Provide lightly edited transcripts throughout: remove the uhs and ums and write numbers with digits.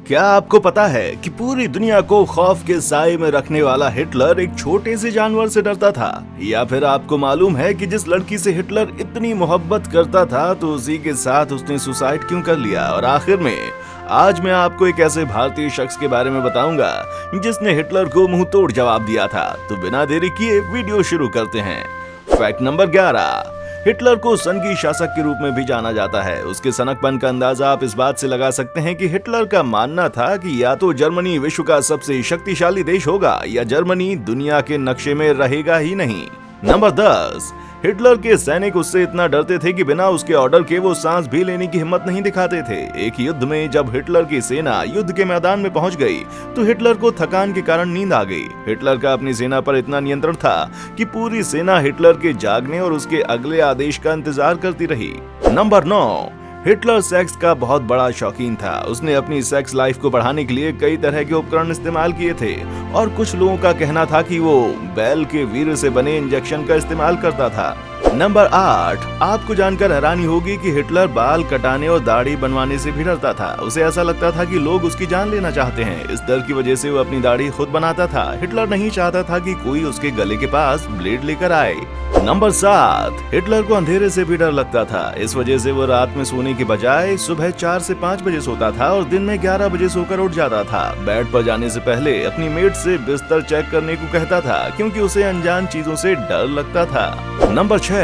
क्या आपको पता है कि पूरी दुनिया को खौफ के साए में रखने वाला हिटलर एक छोटे से जानवर से डरता था? या फिर आपको मालूम है कि जिस लड़की से हिटलर इतनी मोहब्बत करता था तो उसी के साथ उसने सुसाइड क्यों कर लिया? और आखिर में आज मैं आपको एक ऐसे भारतीय शख्स के बारे में बताऊंगा जिसने हिटलर को मुंह तोड़ जवाब दिया था। तो बिना देरी किए वीडियो शुरू करते हैं। Fact number 11। हिटलर को संघी शासक के रूप में भी जाना जाता है। उसके सनकपन का अंदाजा आप इस बात से लगा सकते हैं कि हिटलर का मानना था कि या तो जर्मनी विश्व का सबसे शक्तिशाली देश होगा या जर्मनी दुनिया के नक्शे में रहेगा ही नहीं। नंबर 10। हिटलर के सैनिक उससे इतना डरते थे कि बिना उसके ऑर्डर के वो सांस भी लेने की हिम्मत नहीं दिखाते थे। एक युद्ध में जब हिटलर की सेना युद्ध के मैदान में पहुंच गई तो हिटलर को थकान के कारण नींद आ गई। हिटलर का अपनी सेना पर इतना नियंत्रण था कि पूरी सेना हिटलर के जागने और उसके अगले आदेश का इंतजार करती रही। नंबर 9। हिटलर सेक्स का बहुत बड़ा शौकीन था। उसने अपनी सेक्स लाइफ को बढ़ाने के लिए कई तरह के उपकरण इस्तेमाल किए थे और कुछ लोगों का कहना था कि वो बैल के वीर्य से बने इंजेक्शन का इस्तेमाल करता था। नंबर 8। आपको जानकर हैरानी होगी कि हिटलर बाल कटाने और दाढ़ी बनवाने से भी डरता था। उसे ऐसा लगता था कि लोग उसकी जान लेना चाहते हैं। इस डर की वजह से वो अपनी दाढ़ी खुद बनाता था। हिटलर नहीं चाहता था कि कोई उसके गले के पास ब्लेड लेकर आए। नंबर 7। हिटलर को अंधेरे से भी डर लगता था। इस वजह से वो रात में सोने के बजाय सुबह 4 से 5 बजे सोता था और दिन में 11 बजे सोकर उठ जाता था। बेड पर जाने से पहले अपनी मेड से बिस्तर चेक करने को कहता था क्योंकि उसे अनजान चीजों से डर लगता था। नंबर 6।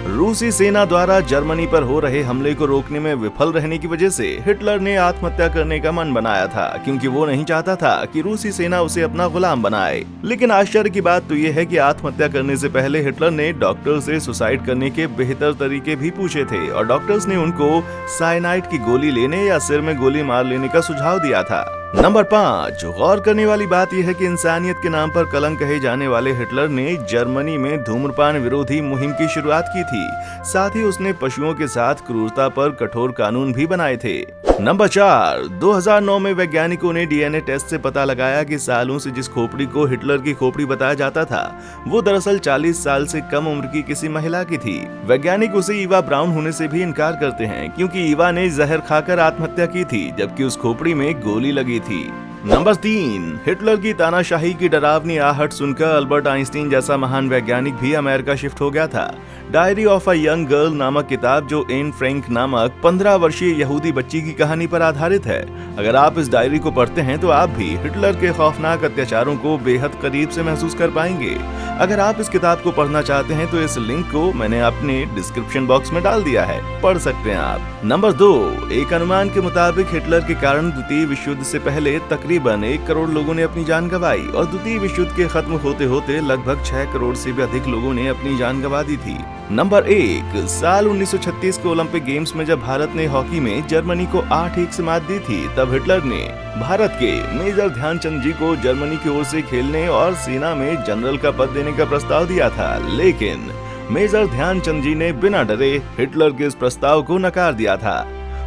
रूसी सेना द्वारा जर्मनी पर हो रहे हमले को रोकने में विफल रहने की वजह से हिटलर ने आत्महत्या करने का मन बनाया था क्योंकि वो नहीं चाहता था कि रूसी सेना उसे अपना गुलाम बनाए। लेकिन आश्चर्य की बात तो ये है कि आत्महत्या करने से पहले हिटलर ने डॉक्टर से सुसाइड करने के बेहतर तरीके भी पूछे थे और डॉक्टर्स ने उनको साइनाइड की गोली लेने या सिर में गोली मार लेने का सुझाव दिया था। नंबर 5। गौर करने वाली बात यह है कि इंसानियत के नाम पर कलंक कहे जाने वाले हिटलर ने जर्मनी में धूम्रपान विरोधी मुहिम की शुरुआत की थी। साथ ही उसने पशुओं के साथ क्रूरता पर कठोर कानून भी बनाए थे। नंबर 4। 2009 में वैज्ञानिकों ने डीएनए टेस्ट से पता लगाया कि सालों से जिस खोपड़ी को हिटलर की खोपड़ी बताया जाता था वो दरअसल 40 साल से कम उम्र की किसी महिला की थी। वैज्ञानिक उसे ईवा ब्राउन होने से भी इनकार करते हैं क्योंकि ईवा ने जहर खाकर आत्महत्या की थी जबकि उस खोपड़ी में गोली लगी थी। नंबर 3। हिटलर की तानाशाही की डरावनी आहट सुनकर अल्बर्ट आइंस्टीन जैसा महान वैज्ञानिक भी अमेरिका शिफ्ट हो गया था। Diary of a young girl नामक किताब जो एन फ्रैंक नामक 15 वर्षीय यहूदी बच्ची की कहानी पर आधारित है। अगर आप इस डायरी को पढ़ते हैं तो आप भी हिटलर के खौफनाक अत्याचारों को बेहद करीब से महसूस कर पाएंगे। अगर आप इस किताब को पढ़ना चाहते हैं तो इस लिंक को मैंने अपने डिस्क्रिप्शन बॉक्स में डाल दिया है, पढ़ सकते हैं आप। नंबर 2। एक अनुमान के मुताबिक हिटलर के कारण द्वितीय विश्व युद्ध से पहले तकरीबन 1 करोड़ लोगों ने अपनी जान गंवाई और द्वितीय विश्व युद्ध के खत्म होते होते लगभग 6 करोड़ से भी अधिक लोगों ने अपनी जान गंवा दी थी। नंबर 1। साल 1936 के ओलंपिक गेम्स में जब भारत ने हॉकी में जर्मनी को 8-1 से मात दी थी तब हिटलर ने भारत के मेजर ध्यानचंद जी को जर्मनी की ओर से खेलने और सेना में जनरल का पद देने का प्रस्ताव दिया था। लेकिन मेजर ध्यानचंद जी ने बिना डरे हिटलर के इस प्रस्ताव को नकार दिया था।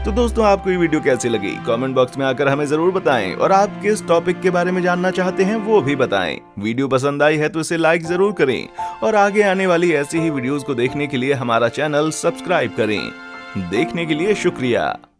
तो दोस्तों, आपको ये वीडियो कैसी लगी कमेंट बॉक्स में आकर हमें जरूर बताएं और आप किस टॉपिक के बारे में जानना चाहते हैं वो भी बताएं। वीडियो पसंद आई है तो इसे लाइक जरूर करें और आगे आने वाली ऐसी ही वीडियोस को देखने के लिए हमारा चैनल सब्सक्राइब करें। देखने के लिए शुक्रिया।